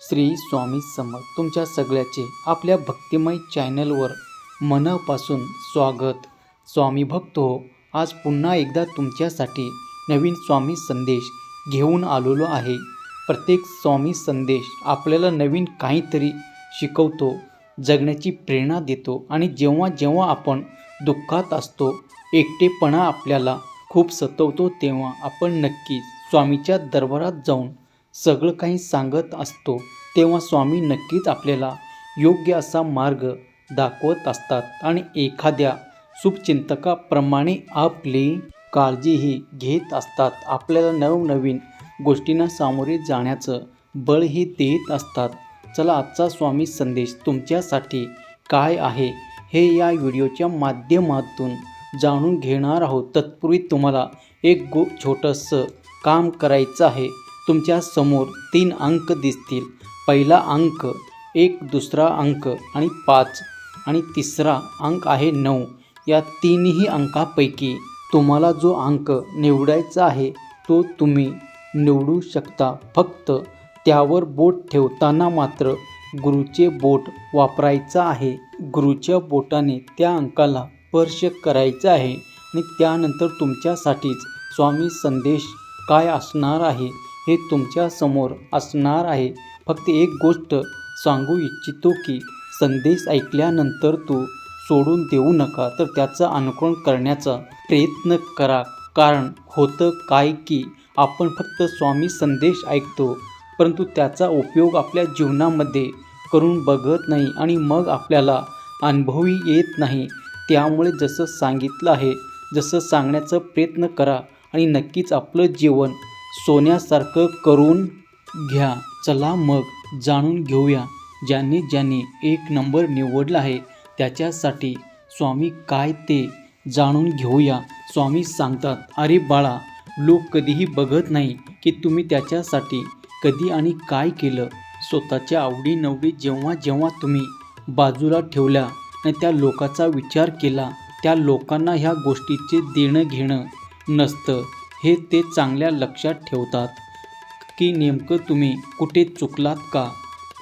श्री स्वामी समर्थ तुमच्या सगळ्याचे आपल्या भक्तिमय चॅनलवर मनापासून स्वागत। स्वामी भक्त हो, आज पुन्हा एकदा तुमच्यासाठी नवीन स्वामी संदेश घेऊन आलेलो आहे। प्रत्येक स्वामी संदेश आपल्याला नवीन काहीतरी शिकवतो, जगण्याची प्रेरणा देतो आणि जेव्हा जेव्हा आपण दुःखात असतो, एकटेपणा आपल्याला खूप सतावतो, तेव्हा आपण नक्कीच स्वामीच्या दरबारात जाऊन सगळं काही सांगत असतो, तेव्हा स्वामी नक्कीच आपल्याला योग्य असा मार्ग दाखवत असतात आणि एखाद्या शुभचिंतकाप्रमाणे आपली काळजीही घेत असतात। आपल्याला नवनवीन गोष्टींना सामोरे जाण्याचं बळही देत असतात। चला, आजचा स्वामी संदेश तुमच्यासाठी काय आहे हे या व्हिडिओच्या माध्यमातून जाणून घेणार आहोत। तत्पूर्वी तुम्हाला एक छोटंसं काम करायचं आहे। तुमच्या समोर 3 अंक दिसतील। पहिला अंक 1, दुसरा अंक आणि 5 आणि तिसरा अंक आहे 9। या तीनही अंकापैकी तुम्हाला जो अंक निवडायचा आहे तो तुम्ही निवडू शकता। फक्त त्यावर बोट ठेवताना मात्र गुरुचे बोट वापरायचं आहे। गुरुच्या बोटाने त्या अंकाला स्पर्श करायचा आहे आणि त्यानंतर तुमच्यासाठीच स्वामी संदेश काय असणार आहे हे तुमच्या समोर असणार आहे। फक्त एक गोष्ट सांगू इच्छितो की संदेश ऐकल्यानंतर तू सोडून देऊ नका, तर त्याचं अनुकरण करण्याचा प्रयत्न करा। कारण होतं काय की आपण फक्त स्वामी संदेश ऐकतो, परंतु त्याचा उपयोग आपल्या जीवनामध्ये करून बघत नाही आणि मग आपल्याला अनुभवही येत नाही। त्यामुळे जसं सांगितलं आहे जसं सांगण्याचा प्रयत्न करा आणि नक्कीच आपलं जीवन सोन्यासारखं करून घ्या। चला मग जाणून घेऊया, ज्यांनी ज्यांनी 1 नंबर निवडला आहे त्याच्यासाठी स्वामी काय ते जाणून घेऊया। स्वामी सांगतात, अरे बाळा, लोक कधीही बघत नाही की तुम्ही त्याच्यासाठी कधी आणि काय केलं। स्वतःच्या आवडीनिवडी जेव्हा जेव्हा तुम्ही बाजूला ठेवल्या आणि त्या लोकांचा विचार केला, त्या लोकांना ह्या गोष्टीचे देणं घेणं नसतं हे ते चांगल्या लक्षात ठेवतात की नेमकं तुम्ही कुठे चुकलात का,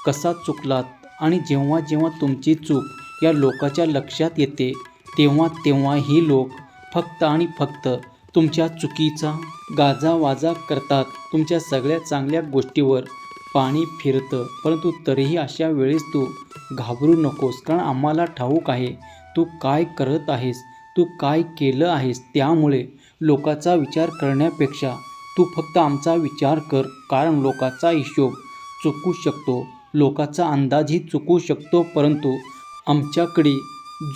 कसा चुकलात। आणि जेव्हा जेव्हा तुमची चूक या लोकांच्या लक्षात येते तेव्हा तेव्हा ही लोक फक्त आणि फक्त तुमच्या चुकीचा गाजावाजा करतात। तुमच्या सगळ्या चांगल्या गोष्टीवर पाणी फिरतं। परंतु तरीही अशा वेळेस तू घाबरू नकोस, कारण आम्हाला ठाऊक आहे तू काय करत आहेस, तू काय केलं आहेस। त्यामुळे लोकांचा विचार करण्यापेक्षा तू फक्त आमचा विचार कर, कारण लोकांचा हिशोब चुकू शकतो, लोकांचा अंदाजही चुकू शकतो, परंतु आमच्याकडे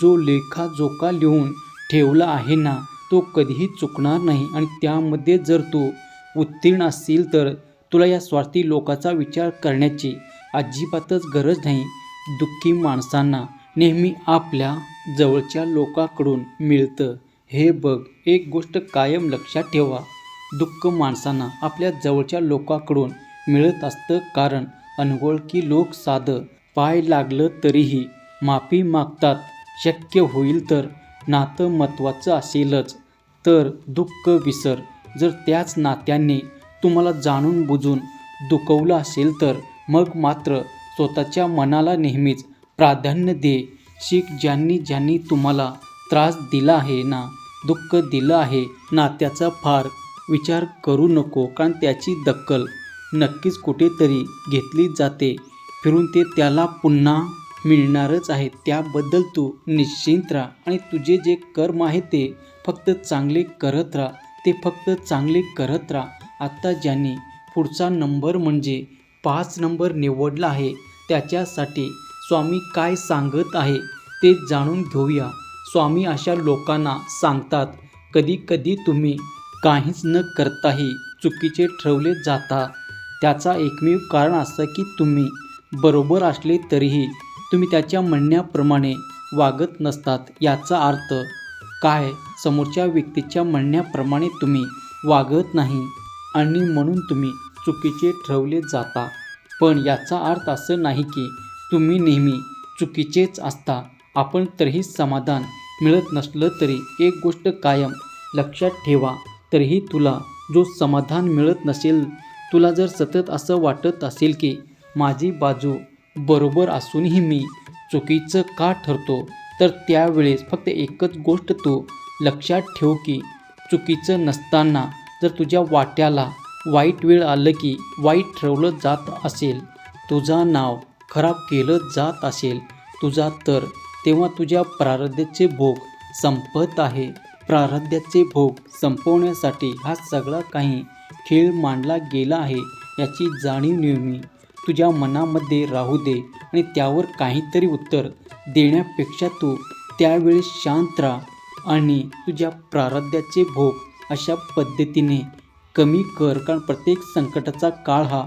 जो लेखाजोखा लिहून ठेवला आहे ना, तो कधीही चुकणार नाही। आणि त्यामध्ये जर तू उत्तीर्ण असशील तर तुला या स्वार्थी लोकांचा विचार करण्याची अजिबातच गरज नाही। दुःखी माणसांना नेहमी आपल्या जवळच्या लोकांकडून मिळतं, हे बघ। एक गोष्ट कायम लक्षात ठेवा, दुःख माणसांना आपल्या जवळच्या लोकांकडून मिळत असतं, कारण अनोळखी लोक साधं पाय लागलं तरीही माफी मागतात। शक्य होईल तर नातं महत्त्वाचं असेलच तर दुःख विसर। जर त्याच नात्याने तुम्हाला जाणून बुजून दुखवलं असेल तर मग मात्र स्वतःच्या मनाला नेहमीच प्राधान्य दे शिक। ज्यांनी ज्यांनी तुम्हाला त्रास दिला आहे ना, दुःख दिलं आहे ना, त्याचा फार विचार करू नको, कारण त्याची दखल नक्कीच कुठेतरी घेतली जाते। फिरून ते त्याला पुन्हा मिळणारच आहे। त्याबद्दल तू निश्चिंत राहा आणि तुझे जे कर्म आहे ते फक्त चांगले करत राहा, ते फक्त चांगले करत राहा। आता ज्यांनी पुढचा नंबर म्हणजे 5 नंबर निवडला आहे त्याच्यासाठी स्वामी काय सांगत आहे ते जाणून घेऊया। स्वामी अशा लोकांना सांगतात, कधी कधी तुम्ही काहीच न करताही चुकीचे ठरवले जाता। त्याचा एकमेव कारण असं की तुम्ही बरोबर असले तरीही तुम्ही त्याच्या म्हणण्याप्रमाणे वागत नसतात। याचा अर्थ काय, समोरच्या व्यक्तीच्या म्हणण्याप्रमाणे तुम्ही वागत नाही आणि म्हणून तुम्ही चुकीचे ठरवले जाता। पण याचा अर्थ असं नाही की तुम्ही नेहमी चुकीचेच असता। आपण तरीही समाधान मिळत नसलं तरी एक गोष्ट कायम लक्षात ठेवा, तरीही तुला जो समाधान मिळत नसेल, तुला जर सतत असं वाटत असेल की माझी बाजू बरोबर असूनही मी चुकीचं का ठरतो? तर त्यावेळेस फक्त एकच गोष्ट तू लक्षात ठेव की चुकीचं नसताना जर तुझ्या वाट्याला वाईट वेळ आलं की वाईट ठरवलं जात असेल, तुझं नाव खराब केलं जात असेल तुझा, तर तेव्हा तुझ्या प्रारब्धाचे भोग संपत आहे. प्रारब्धाचे भोग संपवण्यासाठी हा सगळा काही खेळ मांडला गेला आहे याची जाणीव नेहमी तुझ्या मनामध्ये राहू दे आणि त्यावर काहीतरी उत्तर देण्यापेक्षा तू त्यावेळेस शांत राहा आणि तुझ्या प्रारब्धाचे भोग अशा पद्धतीने कमी कर. कारण प्रत्येक संकटाचा काळ हा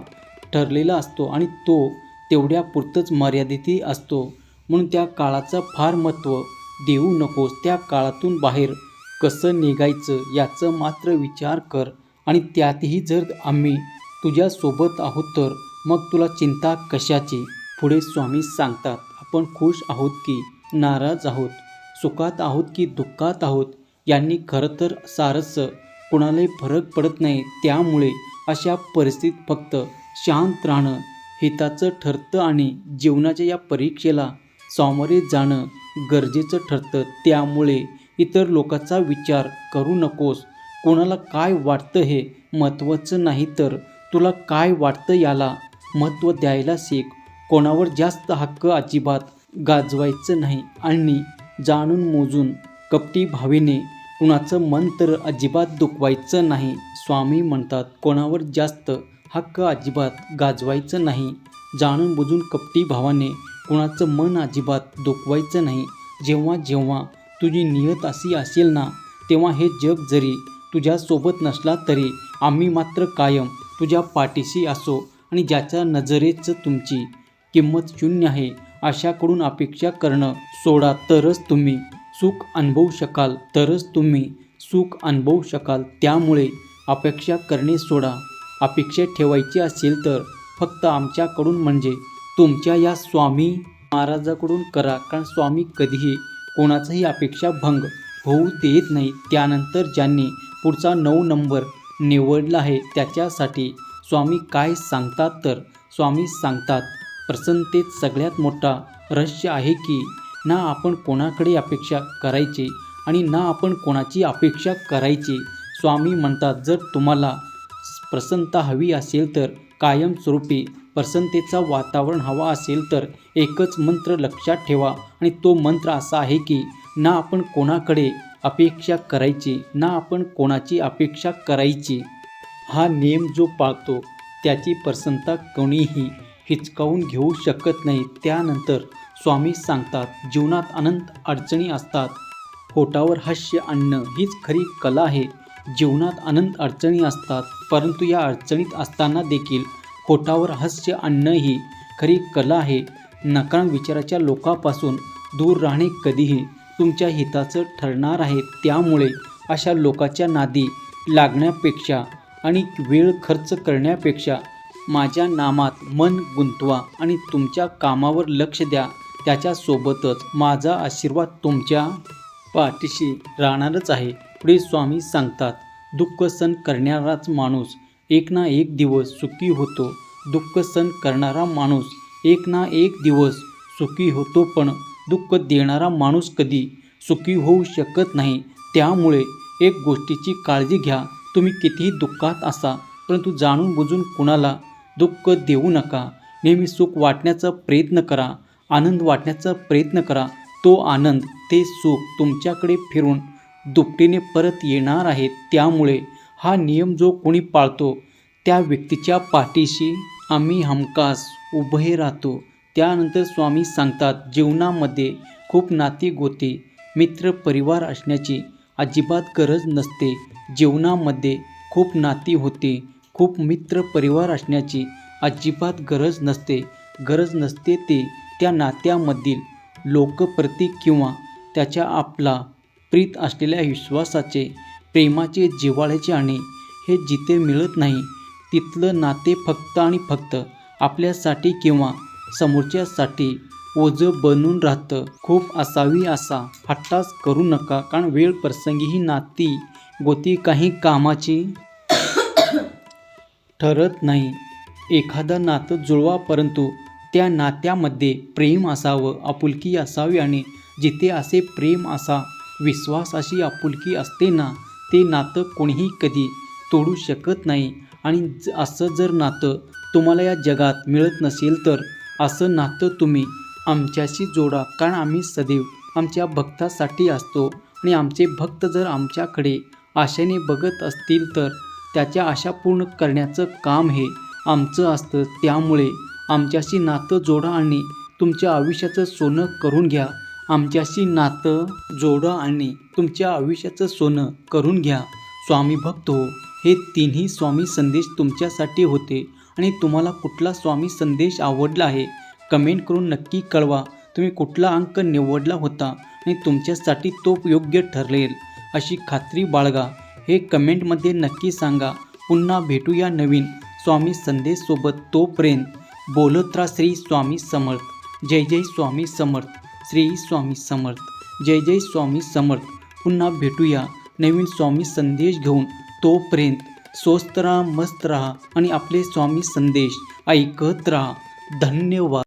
ठरलेला असतो आणि तो तेवढ्यापुरतंच मर्यादित असतो. म्हणून त्या काळाचं फार महत्त्व देऊ नकोस. त्या काळातून बाहेर कसं निघायचं याचं मात्र विचार कर. आणि त्यातही जर आम्ही तुझ्यासोबत आहोत तर मग तुला चिंता कशाची? पुढे स्वामी सांगतात, आपण खुश आहोत की नाराज आहोत, सुखात आहोत की दुःखात आहोत यांनी खरं तर सारसं कुणालाही फरक पडत नाही. त्यामुळे अशा परिस्थितीत फक्त शांत राहणं हिताचं ठरतं आणि जीवनाच्या या परीक्षेला सामोरे जाणं गरजेचं ठरतं. त्यामुळे इतर लोकांचा विचार करू नकोस. कोणाला काय वाटतं हे महत्त्वाचं नाही, तर तुला काय वाटतं याला महत्त्व द्यायला शिक. कोणावर जास्त हक्क अजिबात गाजवायचं नाही आणि जाणून मोजून कपटी भावेने कुणाचं मन तर अजिबात दुखवायचं नाही. स्वामी म्हणतात, कोणावर जास्त हक्क अजिबात गाजवायचं नाही, जाणून बुजून कपटी भावाने कुणाचं मन अजिबात दुखवायचं नाही. जेव्हा जेव्हा तुझी नियत अशी असेल ना, तेव्हा हे जग जरी तुझ्यासोबत नसला तरी आम्ही मात्र कायम तुझ्या पाठीशी असू. आणि ज्याच्या नजरेच तुमची किंमत शून्य आहे अशाकडून अपेक्षा करणं सोडा, तरच तुम्ही सुख अनुभवू शकाल, तरच तुम्ही सुख अनुभवू शकाल. त्यामुळे अपेक्षा करणे सोडा. अपेक्षा ठेवायची असेल तर फक्त आमच्याकडून म्हणजे तुमच्या या स्वामी महाराजाकडून करा. कारण स्वामी कधीही कोणाचाही अपेक्षा भंग होऊ देत नाही. त्यानंतर ज्यांनी पुढचा 9 नंबर निवडला आहे त्याच्यासाठी स्वामी काय सांगतात, तर स्वामी सांगतात, प्रसन्नतेत सगळ्यात मोठा रहस्य आहे की ना आपण कोणाकडे अपेक्षा करायची आणि ना आपण कोणाची अपेक्षा करायची. स्वामी म्हणतात, जर तुम्हाला प्रसन्नता हवी असेल तर कायमस्वरूपी प्रसन्नतेचं वातावरण हवा असेल तर एकच मंत्र लक्षात ठेवा आणि तो मंत्र असा आहे की ना आपण कोणाकडे अपेक्षा करायची ना आपण कोणाची अपेक्षा करायची. हा नियम जो पाळतो त्याची प्रसन्नता कोणीही हिचकावून घेऊ शकत नाही. त्यानंतर स्वामी सांगतात, जीवनात अनंत अडचणी असतात, होठावर हास्य आणणं हीच खरी कला आहे. जीवनात अनंत अडचणी असतात, परंतु या अडचणीत असताना देखील होठावर हास्य आणणं ही खरी कला आहे. नकारात्मक विचाराच्या लोकांपासून दूर राहणे कधीही तुमच्या हिताचं ठरणार आहे. त्यामुळे अशा लोकांच्या नादी लागण्यापेक्षा आणि वेळ खर्च करण्यापेक्षा माझ्या नामात मन गुंतवा आणि तुमच्या कामावर लक्ष द्या. त्याच्यासोबतच माझा आशीर्वाद तुमच्या पाठीशी राहणारच आहे. पुढे स्वामी सांगतात, दुःख सहन करणाराच माणूस एक ना एक दिवस सुखी होतो. दुःख सहन करणारा माणूस एक ना एक दिवस सुखी होतो, पण दुःख देणारा माणूस कधी सुखी होऊ शकत नाही. त्यामुळे एक गोष्टीची काळजी घ्या, तुम्ही कितीही दुःखात असा परंतु जाणून बुजून कुणाला दुःख देऊ नका. नेहमी सुख वाटण्याचा प्रयत्न करा, आनंद वाटण्याचा प्रयत्न करा. तो आनंद ते सुख तुमच्याकडे फिरून दुपटीने परत येणार आहे. त्यामुळे हा नियम जो कोणी पाळतो त्या व्यक्तीच्या पाठीशी आम्ही हमखास उभे राहतो. त्यानंतर स्वामी सांगतात, जीवनामध्ये खूप नाती गोती मित्र परिवार असण्याची अजिबात गरज नसते. जीवनामध्ये खूप नाती होती, खूप मित्र परिवार असण्याची अजिबात गरज नसते. गरज नसते ते त्या नात्यामधील लोकप्रती किंवा त्याच्या आपला प्रीत असलेल्या विश्वासाचे, प्रेमाचे, जिव्हाळ्याचे आणि हे जिथे मिळत नाही तिथलं नाते फक्त आणि फक्त आपल्यासाठी किंवा समोरच्यासाठी ओझं बनून राहतं. खूप असावी असा हट्टाच करू नका, कारण वेळ प्रसंगी ही नाती गोती काही कामाची ठरत नाही. एखादं नातं जुळवा, परंतु त्या नात्यामध्ये प्रेम असावं, आपुलकी असावी. आणि जिथे असे प्रेम, असा विश्वास, अशी आपुलकी असते ना, ते नातं कोणीही कधी तोडू शकत नाही. आणि असं जर नातं तुम्हाला या जगात मिळत नसेल तर असं नातं तुम्ही आमच्याशी जोडा, कारण आम्ही सदैव आमच्या भक्तासाठी असतो. आणि आमचे भक्त जर आमच्याकडे आशेने बघत असतील तर त्याच्या आशा पूर्ण करण्याचं काम हे आमचं असतं. त्यामुळे आमच्याशी नातं जोडा आणि तुमच्या आयुष्याचं सोनं करून घ्या. आमच्याशी नातं जोडा आणि तुमच्या आयुष्याचं सोनं करून घ्या. स्वामी भक्त हो, हे तिन्ही स्वामी संदेश तुमच्यासाठी होते. आणि तुम्हाला कुठला स्वामी संदेश आवडला आहे कमेंट करून नक्की कळवा. तुम्ही कुठला अंक निवडला होता आणि तुमच्यासाठी तो योग्य ठरेल अशी खात्री बाळगा, हे कमेंटमध्ये नक्की सांगा. पुन्हा भेटूया नवीन स्वामी संदेश सोबत. तोपर्यंत बोलत राहा श्री स्वामी समर्थ. जय जय स्वामी समर्थ. श्री स्वामी समर्थ. जय जय स्वामी समर्थ. पुन्हा भेटूया नवीन स्वामी संदेश घेऊन. तोपर्यंत स्वस्त राहा, मस्त राहा आणि आपले स्वामी संदेश ऐकत राहा. धन्यवाद.